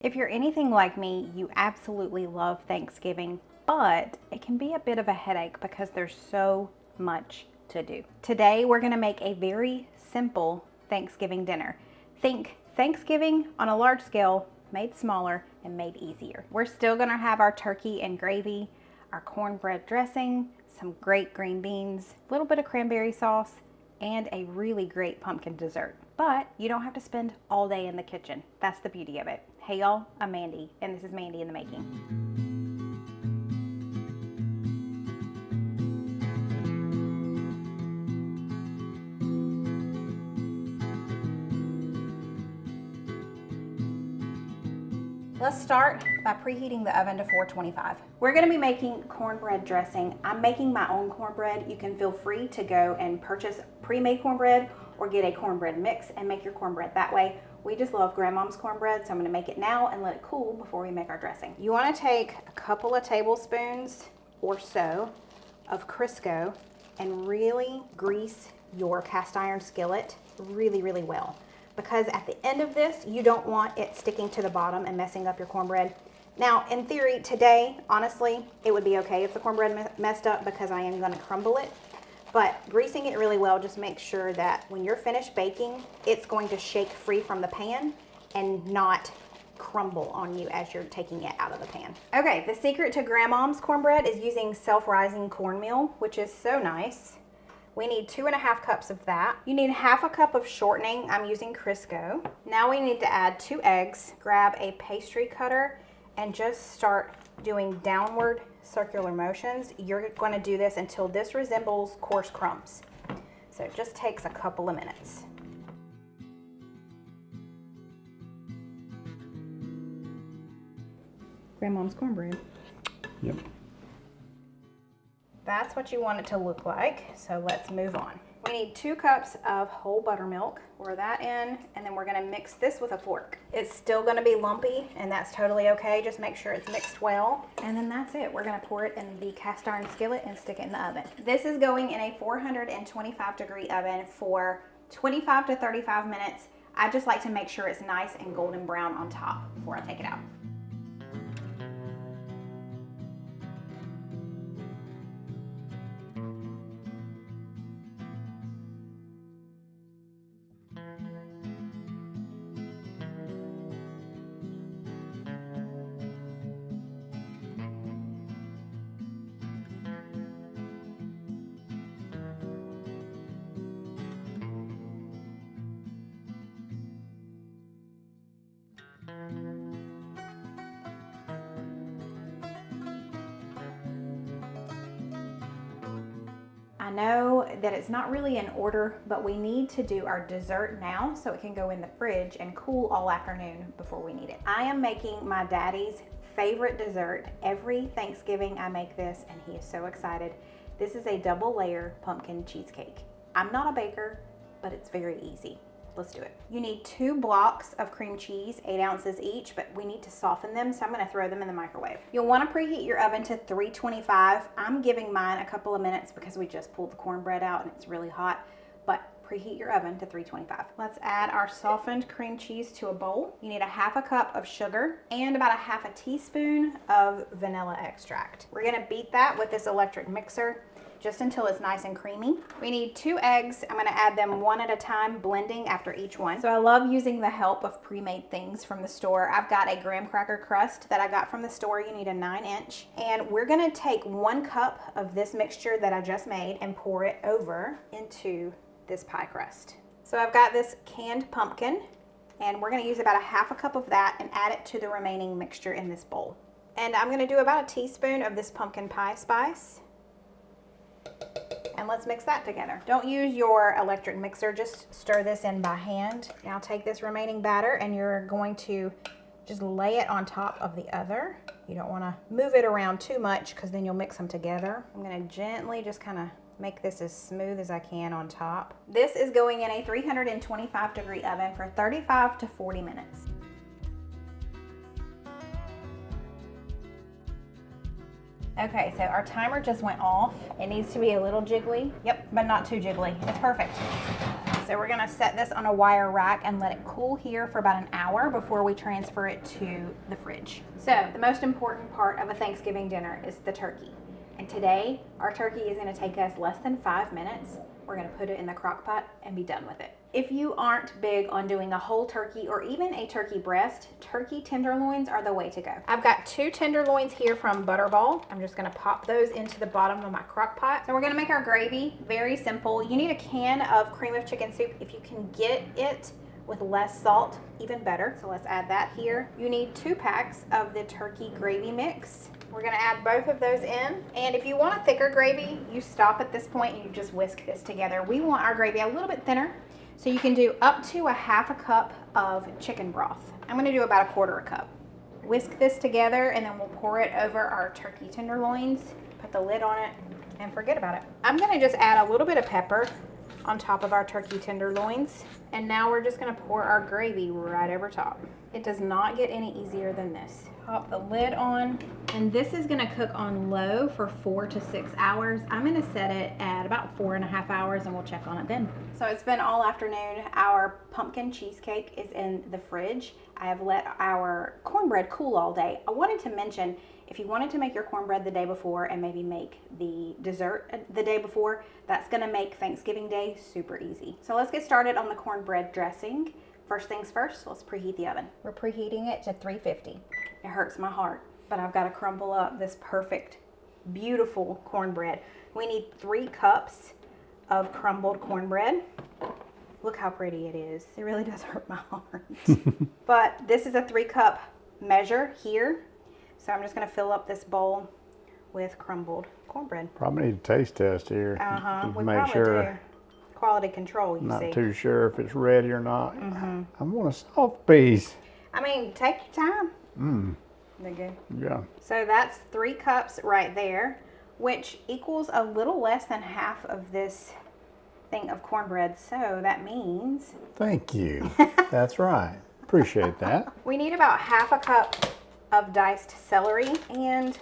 If you're anything like me, you absolutely love Thanksgiving, but it can be a bit of a headache because there's so much to do. Today, we're gonna make a very simple Thanksgiving dinner. Think Thanksgiving on a large scale, made smaller and made easier. We're still gonna have our turkey and gravy, our cornbread dressing, some great green beans, a little bit of cranberry sauce, and a really great pumpkin dessert. But you don't have to spend all day in the kitchen. That's the beauty of it. Hey y'all, I'm Mandy, and this is Mandy in the Making. Let's start by preheating the oven to 425. We're gonna be making cornbread dressing. I'm making my own cornbread. You can feel free to go and purchase pre-made cornbread or get a cornbread mix and make your cornbread that way. We just love Grandmom's cornbread, so I'm gonna make it now and let it cool before we make our dressing. You wanna take a couple of tablespoons or so of Crisco and really grease your cast iron skillet really, really well. Because at the end of this, you don't want it sticking to the bottom and messing up your cornbread. Now, in theory, today, honestly, it would be okay if the cornbread messed up because I am gonna crumble it. But greasing it really well just makes sure that when you're finished baking, it's going to shake free from the pan and not crumble on you as you're taking it out of the pan. Okay, the secret to Grandmom's cornbread is using self-rising cornmeal, which is so nice. We need 2.5 cups of that. You need 1/2 cup of shortening. I'm using Crisco. Now we need to add 2 eggs. Grab a pastry cutter and just start doing downward circular motions. You're going to do this until this resembles coarse crumbs. So it just takes a couple of minutes. Grandmom's cornbread. Yep. That's what you want it to look like, so let's move on. We need 2 cups of whole buttermilk. Pour that in, and then we're gonna mix this with a fork. It's still gonna be lumpy, and that's totally okay. Just make sure it's mixed well. And then that's it. We're gonna pour it in the cast iron skillet and stick it in the oven. This is going in a 425-degree oven for 25 to 35 minutes. I just like to make sure it's nice and golden brown on top before I take it out. I know that it's not really in order, but we need to do our dessert now so it can go in the fridge and cool all afternoon before we need it. I am making my daddy's favorite dessert. Every Thanksgiving I make this and he is so excited. This is a double layer pumpkin cheesecake. I'm not a baker, but it's very easy. Let's do it. You need 2 blocks of cream cheese, 8 ounces each, but we need to soften them, so I'm gonna throw them in the microwave. You'll wanna preheat your oven to 325. I'm giving mine a couple of minutes because we just pulled the cornbread out and it's really hot, but preheat your oven to 325. Let's add our softened cream cheese to a bowl. You need 1/2 cup of sugar and about 1/2 teaspoon of vanilla extract. We're gonna beat that with this electric mixer just until it's nice and creamy. We need 2 eggs. I'm gonna add them one at a time, blending after each one. So I love using the help of pre-made things from the store. I've got a graham cracker crust that I got from the store. You need a 9-inch. And we're gonna take 1 cup of this mixture that I just made and pour it over into this pie crust. So I've got this canned pumpkin, and we're gonna use about 1/2 cup of that and add it to the remaining mixture in this bowl. And I'm gonna do about a teaspoon of this pumpkin pie spice. And let's mix that together. Don't use your electric mixer, just stir this in by hand. Now take this remaining batter and you're going to just lay it on top of the other. You don't wanna move it around too much because then you'll mix them together. I'm gonna gently just kinda make this as smooth as I can on top. This is going in a 325-degree oven for 35 to 40 minutes. Okay, so our timer just went off. It needs to be a little jiggly. Yep, but not too jiggly. It's perfect. So we're gonna set this on a wire rack and let it cool here for about an hour before we transfer it to the fridge. So the most important part of a Thanksgiving dinner is the turkey. And today, our turkey is gonna take us less than 5 minutes. We're gonna put it in the crock pot and be done with it. If you aren't big on doing a whole turkey or even a turkey breast, turkey tenderloins are the way to go. I've got 2 tenderloins here from Butterball. I'm just gonna pop those into the bottom of my crock pot. So we're gonna make our gravy very simple. You need a can of cream of chicken soup. If you can get it with less salt, even better. So let's add that here. You need 2 packs of the turkey gravy mix. We're gonna add both of those in. And if you want a thicker gravy, you stop at this point and you just whisk this together. We want our gravy a little bit thinner, so you can do up to a half a cup of chicken broth. I'm gonna do about a quarter a cup. Whisk this together and then we'll pour it over our turkey tenderloins, put the lid on it, and forget about it. I'm gonna just add a little bit of pepper on top of our turkey tenderloins. And now we're just gonna pour our gravy right over top. It does not get any easier than this. Pop the lid on, and this is gonna cook on low for 4 to 6 hours. I'm gonna set it at about 4.5 hours and we'll check on it then. So it's been all afternoon. Our pumpkin cheesecake is in the fridge. I have let our cornbread cool all day. I wanted to mention, if you wanted to make your cornbread the day before and maybe make the dessert the day before, that's gonna make Thanksgiving Day super easy. So let's get started on the cornbread dressing. First things first, let's preheat the oven. We're preheating it to 350. It hurts my heart, but I've got to crumble up this perfect, beautiful cornbread. We need 3 cups of crumbled cornbread. Look how pretty it is. It really does hurt my heart. But this is a 3-cup measure here. So I'm just going to fill up this bowl with crumbled cornbread. Probably need a taste test here. We Make probably sure. do. Quality control, you see. Not too sure if it's ready or not. I want a soft piece. I mean, take your time. They're good. Yeah. So that's 3 cups right there, which equals a little less than half of this thing of cornbread. So that means... Thank you. That's right. Appreciate that. We need about half a cup of diced celery, and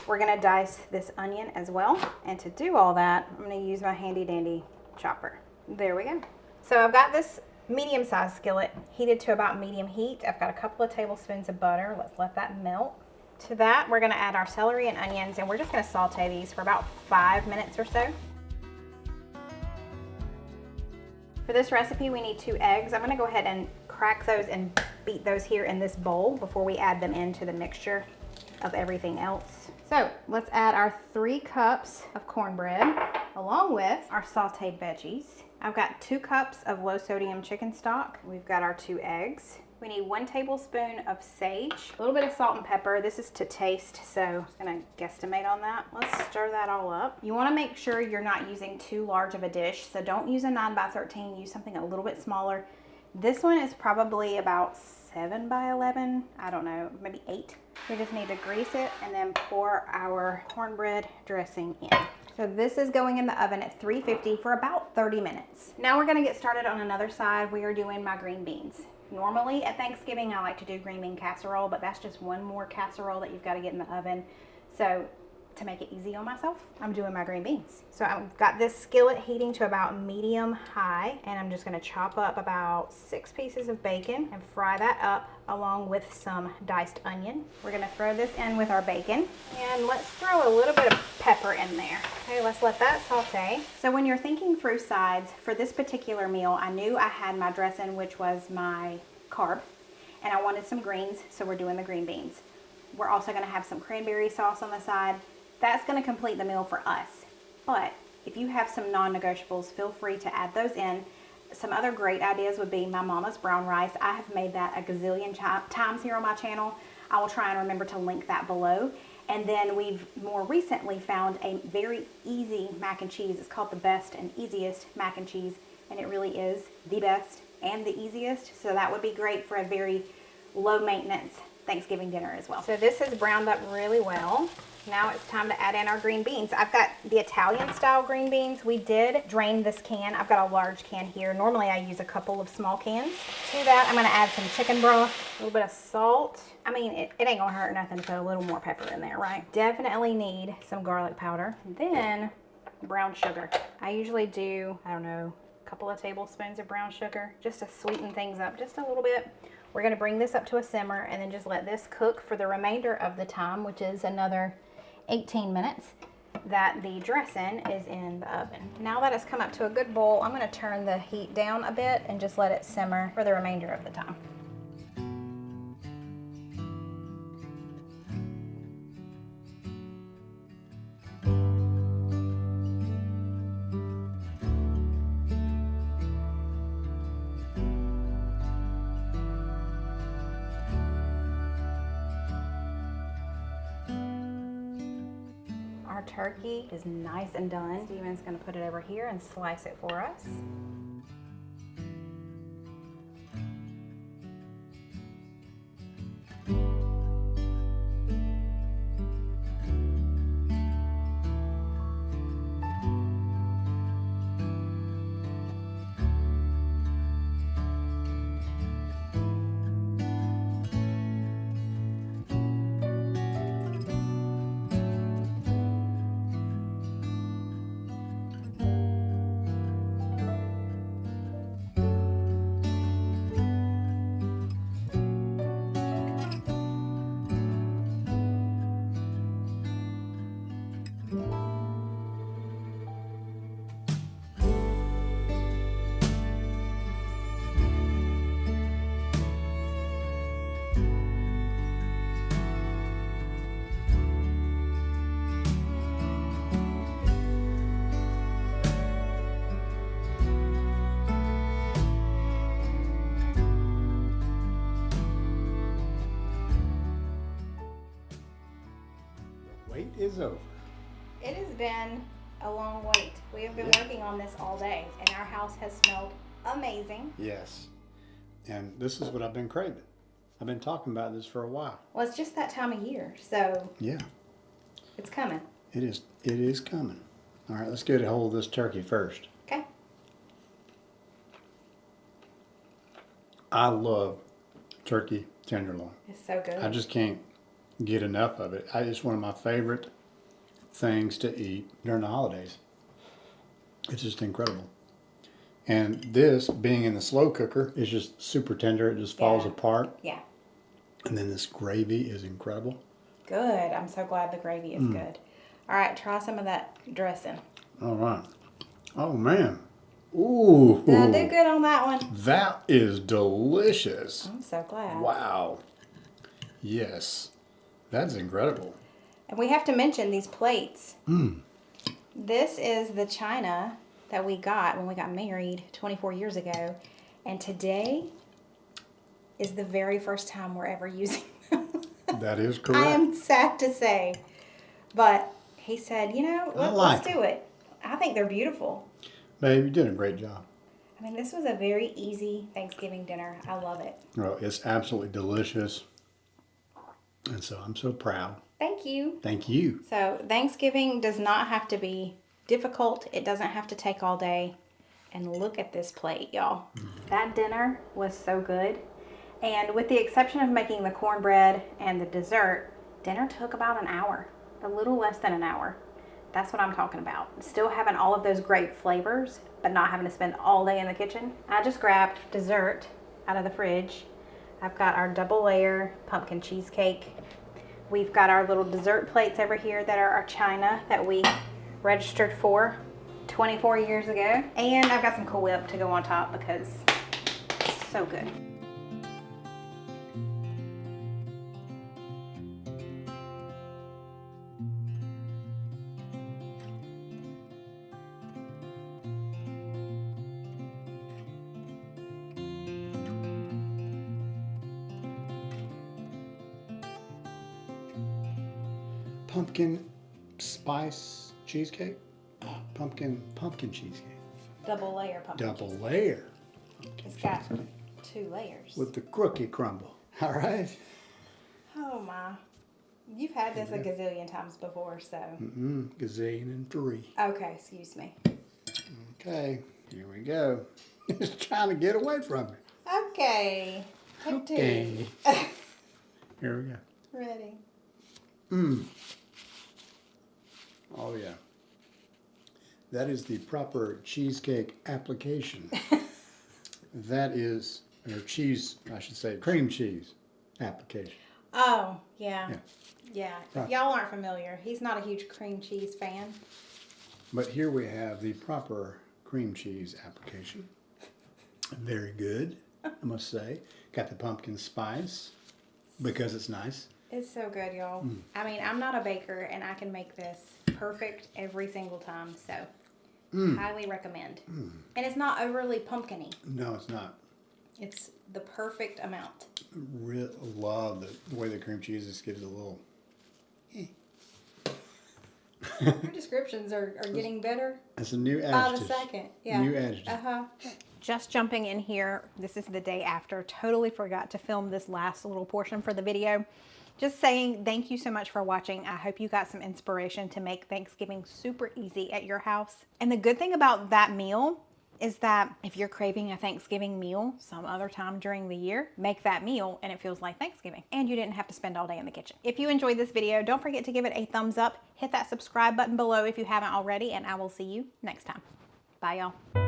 we're gonna dice this onion as well. And to do all that, I'm gonna use my handy dandy chopper. There we go. So I've got this medium-sized skillet heated to about medium heat. I've got a couple of tablespoons of butter. Let's let that melt. To that, we're gonna add our celery and onions, and we're just gonna saute these for about 5 minutes or so. For this recipe, we need 2 eggs. I'm gonna go ahead and crack those and beat those here in this bowl before we add them into the mixture of everything else. So let's add our 3 cups of cornbread along with our sauteed veggies. I've got 2 cups of low sodium chicken stock. We've got our 2 eggs. We need 1 tablespoon of sage, a little bit of salt and pepper. This is to taste, so I'm just gonna guesstimate on that. Let's stir that all up. You wanna make sure you're not using too large of a dish, so don't use a 9x13, use something a little bit smaller. This one is probably about 7x11, I don't know, maybe 8. We just need to grease it and then pour our cornbread dressing in. So this is going in the oven at 350 for about 30 minutes. Now we're gonna get started on another side. We are doing my green beans. Normally at Thanksgiving, I like to do green bean casserole, but that's just one more casserole that you've got to get in the oven. So to make it easy on myself, I'm doing my green beans. So I've got this skillet heating to about medium high, and I'm just gonna chop up about 6 pieces of bacon and fry that up along with some diced onion. We're gonna throw this in with our bacon, and let's throw a little bit of pepper in there. Okay, let's let that saute. So when you're thinking through sides, for this particular meal, I knew I had my dressing, which was my carb, and I wanted some greens, so we're doing the green beans. We're also gonna have some cranberry sauce on the side. That's going to complete the meal for us. But if you have some non-negotiables, feel free to add those in. Some other great ideas would be my mama's brown rice. I have made that a gazillion times here on my channel. I will try and remember to link that below. And then we've more recently found a very easy mac and cheese. It's called the best and easiest mac and cheese, and it really is the best and the easiest. So that would be great for a very low maintenance Thanksgiving dinner as well. So this has browned up really well. Now it's time to add in our green beans. I've got the Italian style green beans. We did drain this can. I've got a large can here. Normally I use a couple of small cans. To that, I'm gonna add some chicken broth, a little bit of salt. I mean, it ain't gonna hurt nothing to put a little more pepper in there, right? Definitely need some garlic powder. Then brown sugar. I usually do, I don't know, a couple of tablespoons of brown sugar, just to sweeten things up just a little bit. We're gonna bring this up to a simmer and then just let this cook for the remainder of the time, which is another 18 minutes that the dressing is in the oven. Now that it's come up to a good boil, I'm gonna turn the heat down a bit and just let it simmer for the remainder of the time. Our turkey is nice and done. Steven's gonna put it over here and slice it for us. Wait is over. It has been a long wait. We have been working on this all day, and our house has smelled amazing. Yes. And this is what I've been craving. I've been talking about this for a while. Well, it's just that time of year, so Yeah, it's coming. it is coming. All right, let's get a hold of this turkey first. Okay. I love turkey tenderloin. It's so good. I just can't get enough of it. It's one of my favorite things to eat during the holidays. It's just incredible. And this, being in the slow cooker, is just super tender. It just falls apart. Yeah. And then this gravy is incredible. Good. I'm so glad the gravy is good. All right, try some of that dressing. All right. Oh, man. Ooh. Did I do good on that one? That is delicious. I'm so glad. Wow. Yes. That's incredible. And we have to mention these plates. This is the china that we got when we got married 24 years ago. And today is the very first time we're ever using them. That is correct. I am sad to say. But he said, you know, let's do it. I think they're beautiful. Babe, you did a great job. I mean, this was a very easy Thanksgiving dinner. I love it. Well, it's absolutely delicious. And so I'm so proud. Thank you. Thank you. So Thanksgiving does not have to be difficult. It doesn't have to take all day. And look at this plate, y'all. That dinner was so good. And with the exception of making the cornbread and the dessert, dinner took about an hour, a little less than an hour. That's what I'm talking about. Still having all of those great flavors, but not having to spend all day in the kitchen. I just grabbed dessert out of the fridge. I've got our double layer pumpkin cheesecake. We've got our little dessert plates over here that are our china that we registered for 24 years ago. And I've got some Cool Whip to go on top because it's so good. Pumpkin spice cheesecake? Pumpkin cheesecake. Double layer pumpkin. Double layer. It's got 2 layers. With the cookie crumble. All right. Oh my. You've had this a gazillion times before, so. Gazillion and 3. Okay, excuse me. Okay, here we go. It's trying to get away from me. Okay. Take 2. Okay. Here we go. Ready. Oh yeah. That is the proper cheesecake application. That is, or cheese, I should say, cream cheese application. Oh, yeah. Yeah. Yeah. Right. If y'all aren't familiar, he's not a huge cream cheese fan. But here we have the proper cream cheese application. Very good, I must say. Got the pumpkin spice because it's nice. It's so good, y'all. I mean, I'm not a baker, and I can make this perfect every single time, so highly recommend. And it's not overly pumpkin-y. No, it's not. It's the perfect amount. Love the way the cream cheese just gives it a little. Your descriptions are getting better It's a new by adjective. the second. Yeah. New adjective. Just jumping in here, this is the day after. Totally forgot to film this last little portion for the video. Just saying thank you so much for watching. I hope you got some inspiration to make Thanksgiving super easy at your house. And the good thing about that meal is that if you're craving a Thanksgiving meal some other time during the year, make that meal and it feels like Thanksgiving. And you didn't have to spend all day in the kitchen. If you enjoyed this video, don't forget to give it a thumbs up. Hit that subscribe button below if you haven't already, and I will see you next time. Bye, y'all.